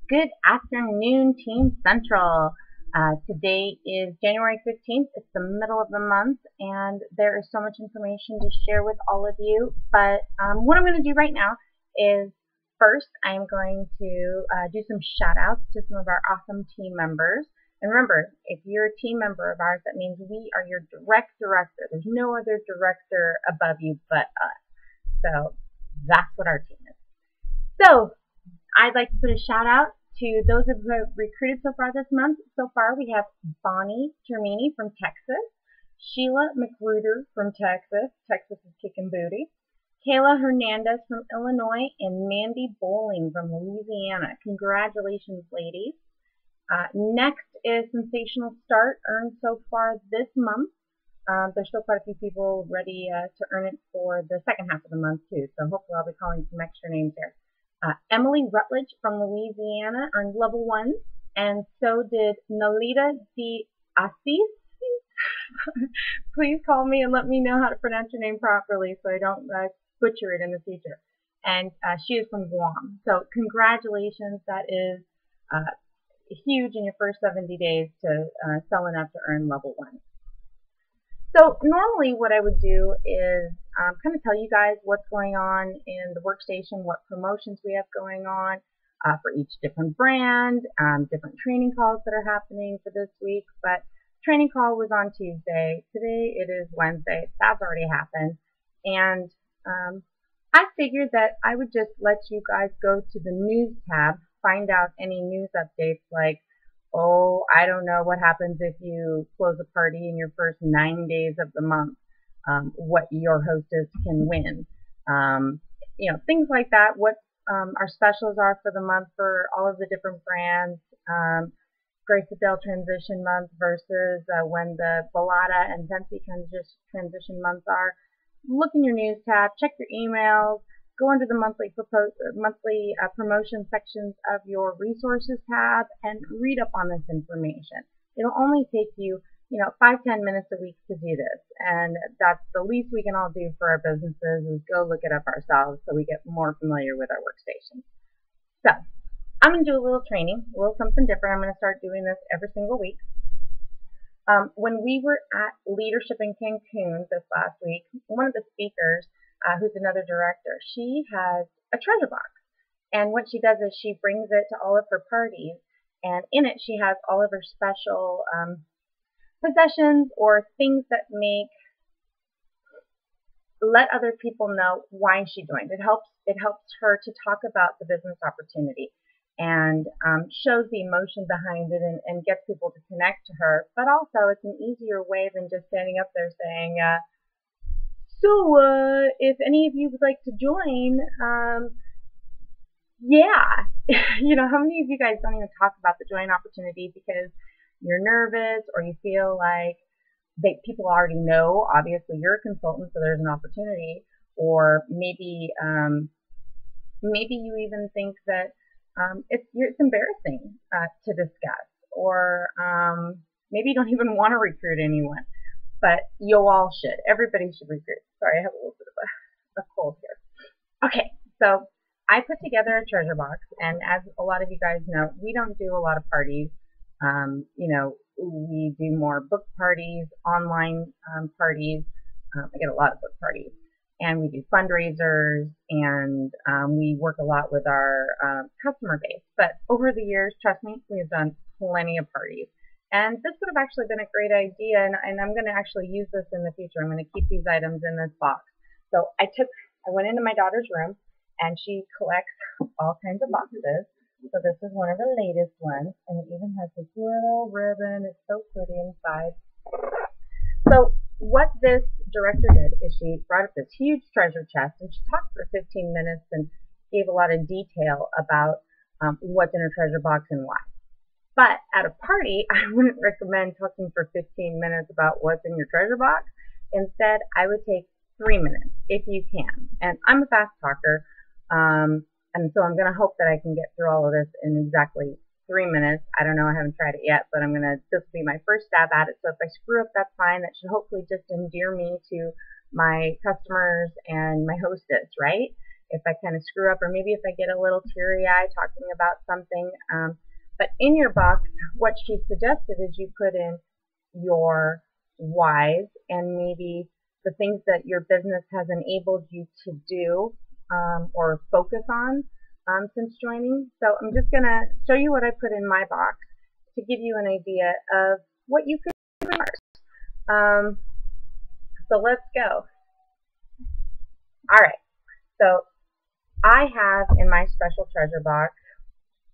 Good afternoon, Team Central. Today is January 15th. It's the middle of the month, and there is so much information to share with all of you. But what I'm going to do right now is first, I'm going to do some shout outs to some of our awesome team members. And remember, if you're a team member of ours, that means we are your direct director. There's no other director above you but us. So that's what our team is. So I'd like to put a shout out to those who have recruited so far this month. So far, we have Bonnie Termini from Texas, Sheila McGruder from Texas. Texas is kicking booty. Kayla Hernandez from Illinois, and Mandy Bowling from Louisiana. Congratulations, ladies. Next is Sensational Start, earned so far this month. There's still quite a few people ready to earn it for the second half of the month, too. So hopefully I'll be calling some extra names there. Emily Rutledge from Louisiana earned level 1, and so did Nalita D. Assis. Please call me and let me know how to pronounce your name properly so I don't butcher it in the future. And she is from Guam. So congratulations. That is huge in your first 70 days to sell enough to earn level 1. So normally what I would do is kind of tell you guys what's going on in the workstation, what promotions we have going on for each different brand, different training calls that are happening for this week. But training call was on Tuesday. Today it is Wednesday. That's already happened. And I figured that I would just let you guys go to the news tab, find out any news updates like, oh, I don't know what happens if you close a party in your first 9 days of the month, what your hostess can win. Things like that, what our specials are for the month for all of the different brands. Grace Adele transition month versus when the Balada and Scentsy transition months are. Look in your news tab, check your emails, go under the monthly promotion sections of your resources tab and read up on this information. It'll only take you, 5-10 minutes a week to do this. And that's the least we can all do for our businesses is go look it up ourselves so we get more familiar with our workstations. So I'm going to do a little training, a little something different. I'm going to start doing this every single week. When we were at Leadership in Cancun this last week, one of the speakers, who's another director, she has a treasure box. And what she does is she brings it to all of her parties, and in it she has all of her special possessions or things that let other people know why she joined. It helps her to talk about the business opportunity and shows the emotion behind it and gets people to connect to her. But also it's an easier way than just standing up there saying, so if any of you would like to join, yeah. How many of you guys don't even talk about the join opportunity because you're nervous or you feel like people already know, obviously you're a consultant, so there's an opportunity, or maybe you even think that it's embarrassing to discuss, or maybe you don't even want to recruit anyone. But you all should. Everybody should recruit. Sorry, I have a little bit of a cold here. Okay, so I put together a treasure box, and as a lot of you guys know, we don't do a lot of parties. We do more book parties, online parties. I get a lot of book parties. And we do fundraisers, and we work a lot with our customer base. But over the years, trust me, we've done plenty of parties. And this would have actually been a great idea, and I'm going to actually use this in the future. I'm going to keep these items in this box. So I went into my daughter's room, and she collects all kinds of boxes. So this is one of the latest ones, and it even has this little ribbon. It's so pretty inside. So what this director did is she brought up this huge treasure chest, and she talked for 15 minutes and gave a lot of detail about what's in her treasure box and why. But at a party, I wouldn't recommend talking for 15 minutes about what's in your treasure box. Instead, I would take 3 minutes if you can. And I'm a fast talker, and so I'm going to hope that I can get through all of this in exactly 3 minutes. I don't know, I haven't tried it yet, but this will be my first stab at it. So if I screw up, that's fine. That should hopefully just endear me to my customers and my hostess, right? if I kind of screw up, or maybe if I get a little teary-eyed talking about something. But in your box, what she suggested is you put in your whys and maybe the things that your business has enabled you to do or focus on since joining. So I'm just going to show you what I put in my box to give you an idea of what you could do in yours. So let's go. All right. So I have in my special treasure box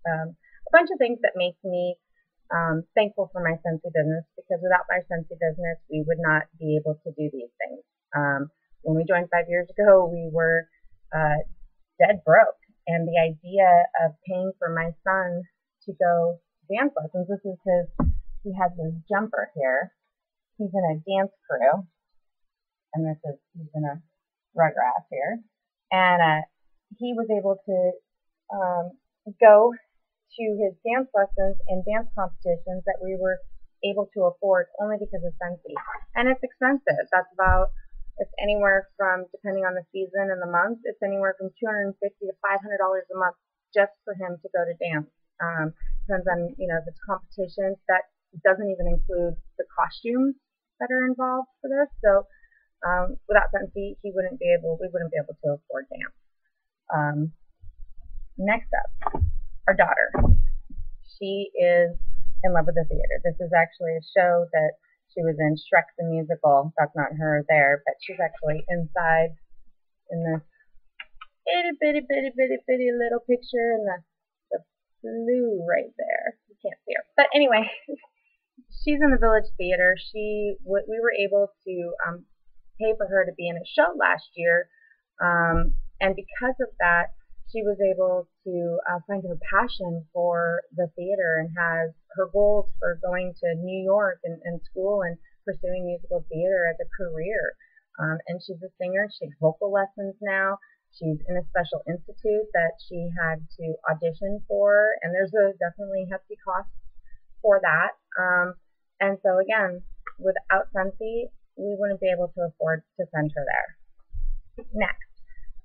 a bunch of things that make me thankful for my Scentsy business, because without my Scentsy business, we would not be able to do these things. When we joined 5 years ago, we were dead broke, and the idea of paying for my son to go dance lessons, he has his jumper here. He's in a dance crew, and he's in a Rugrats here, and he was able to go to his dance lessons and dance competitions that we were able to afford only because of Scentsy. And it's expensive. It's anywhere from, depending on the season and the month, it's anywhere from $250 to $500 a month just for him to go to dance. Depends on, if it's competitions. That doesn't even include the costumes that are involved for this. So without Scentsy, we wouldn't be able to afford dance. Next up, our daughter. She is in love with the theater. This is actually a show that she was in, Shrek the Musical. That's not her there, but she's actually inside in this itty bitty little picture in the blue right there. You can't see her. But anyway, she's in the Village Theater. We were able to pay for her to be in a show last year, and because of that, she was able to find her passion for the theater and has her goals for going to New York and school and pursuing musical theater as a career. And she's a singer. She takes vocal lessons now. She's in a special institute that she had to audition for, and there's definitely hefty cost for that. And so again, without Scentsy, we wouldn't be able to afford to send her there. Next,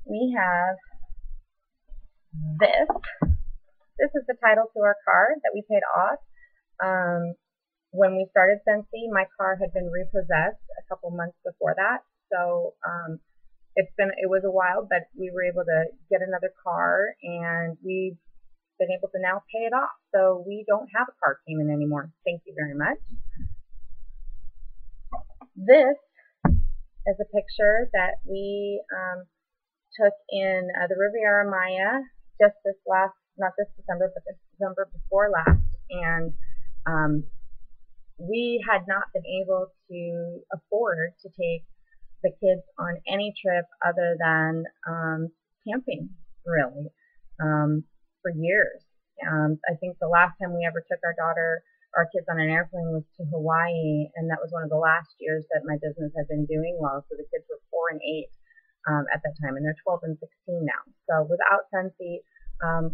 we have this. This is the title to our car that we paid off. When we started Scentsy, my car had been repossessed a couple months before that. So it was a while, but we were able to get another car, and we've been able to now pay it off. So we don't have a car payment anymore. Thank you very much. This is a picture that we took in the Riviera Maya just not this December, but this December before last. And we had not been able to afford to take the kids on any trip other than camping, really, for years. I think the last time we ever took our kids on an airplane was to Hawaii, and that was one of the last years that my business had been doing well. So the kids were 4 and 8 at that time, and they're 12 and 16 now. So without Scentsy,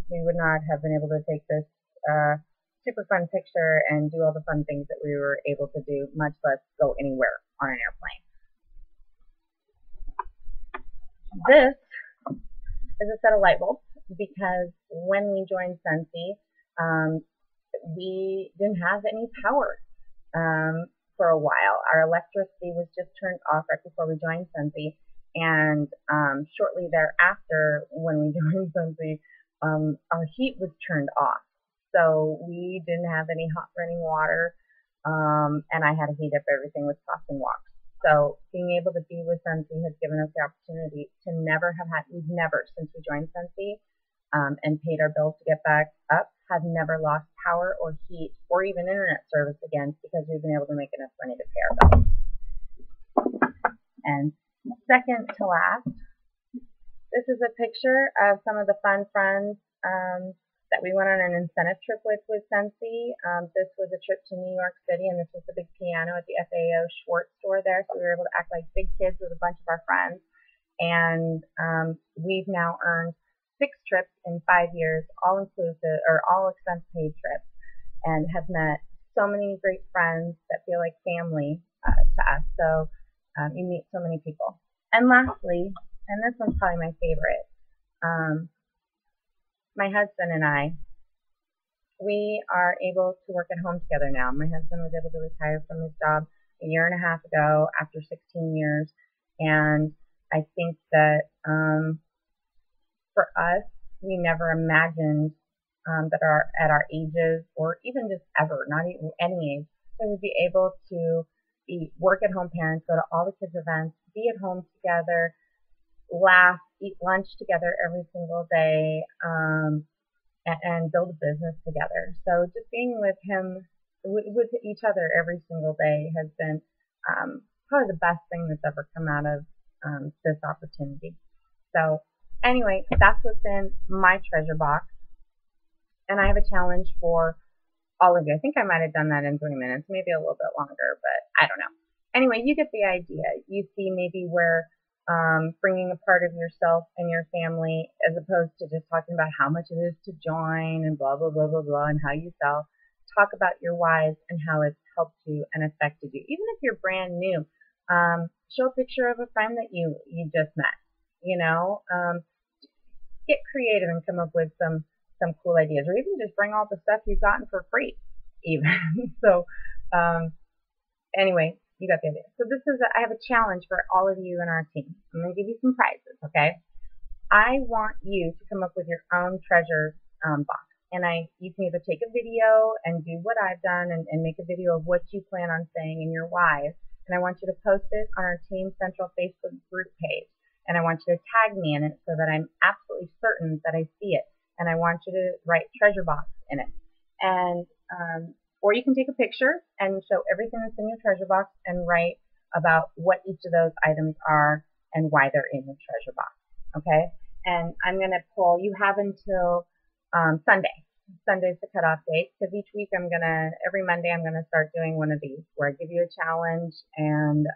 we would not have been able to take this super fun picture and do all the fun things that we were able to do, much less go anywhere on an airplane. This is a set of light bulbs, because when we joined Scentsy, we didn't have any power for a while. Our electricity was just turned off right before we joined Scentsy, and shortly thereafter, when we joined Scentsy, our heat was turned off. So we didn't have any hot running water, and I had to heat up everything with toss and walks. So being able to be with Scentsy has given us the opportunity to we've never, since we joined Scentsy and paid our bills to get back up, have never lost power or heat or even internet service again, because we've been able to make enough money to pay our bills. And second to last, this is a picture of some of the fun friends that we went on an incentive trip with Scentsy. This was a trip to New York City, and this was the big piano at the FAO Schwartz store there. So we were able to act like big kids with a bunch of our friends. And we've now earned 6 trips in 5 years, all inclusive or all expense paid trips, and have met so many great friends that feel like family to us. So you meet so many people. And lastly, and this one's probably my favorite, my husband and I, we are able to work at home together now. My husband was able to retire from his job a year and a half ago after 16 years. And I think that for us, we never imagined that at our ages, or even just ever, not even any age, that we'd be able to be work at home parents, go to all the kids' events, be at home together, laugh, eat lunch together every single day, and build a business together. So just being with him, with each other every single day has been probably the best thing that's ever come out of this opportunity. So anyway, that's what's in my treasure box. And I have a challenge for all of you. I think I might have done that in 3 minutes, maybe a little bit longer, but I don't know. Anyway, you get the idea. You see maybe where bringing a part of yourself and your family, as opposed to just talking about how much it is to join and blah, blah, blah, blah, blah, and how you sell. Talk about your whys and how it's helped you and affected you. Even if you're brand new, show a picture of a friend that you just met. Get creative and come up with some cool ideas, or even just bring all the stuff you've gotten for free, even. So, anyway, you got the idea. So I have a challenge for all of you in our team. I'm going to give you some prizes, okay? I want you to come up with your own treasure box. And you can either take a video and do what I've done and make a video of what you plan on saying in your whys. And I want you to post it on our Team Scentral Facebook group page. And I want you to tag me in it so that I'm absolutely certain that I see it. And I want you to write treasure box in it. And or you can take a picture and show everything that's in your treasure box and write about what each of those items are and why they're in your treasure box. Okay? And I'm going to pull, you have until Sunday. Sunday's the cutoff date, because each week every Monday I'm going to start doing one of these where I give you a challenge and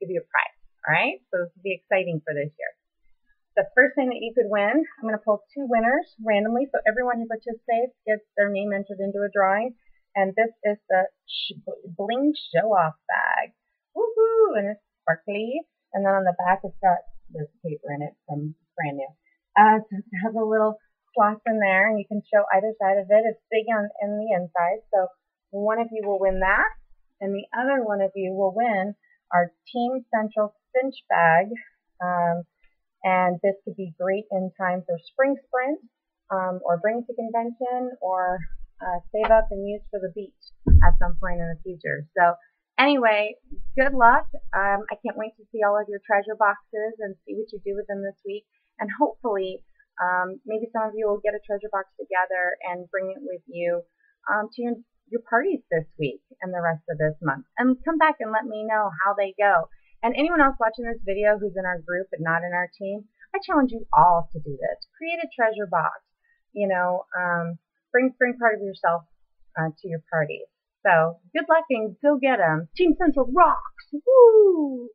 give you a prize. All right? So this will be exciting for this year. The first thing that you could win, I'm going to pull 2 winners randomly. So everyone who participates gets their name entered into a drawing. And this is the Bling Show Off bag. Woohoo! And it's sparkly. And then on the back it's got this paper in it from brand new. So it has a little slots in there, and you can show either side of it. It's big in the inside. So one of you will win that, and the other one of you will win our Team Scentral cinch bag. And this could be great in time for spring sprint, or bring to convention, or save up and use for the beach at some point in the future. So anyway, good luck. I can't wait to see all of your treasure boxes and see what you do with them this week. And hopefully, maybe some of you will get a treasure box together and bring it with you to your parties this week and the rest of this month. And come back and let me know how they go. And anyone else watching this video who's in our group but not in our team, I challenge you all to do this. Create a treasure box. Bring part of yourself to your parties. So good luck and go get them. Team Scentral rocks! Woo!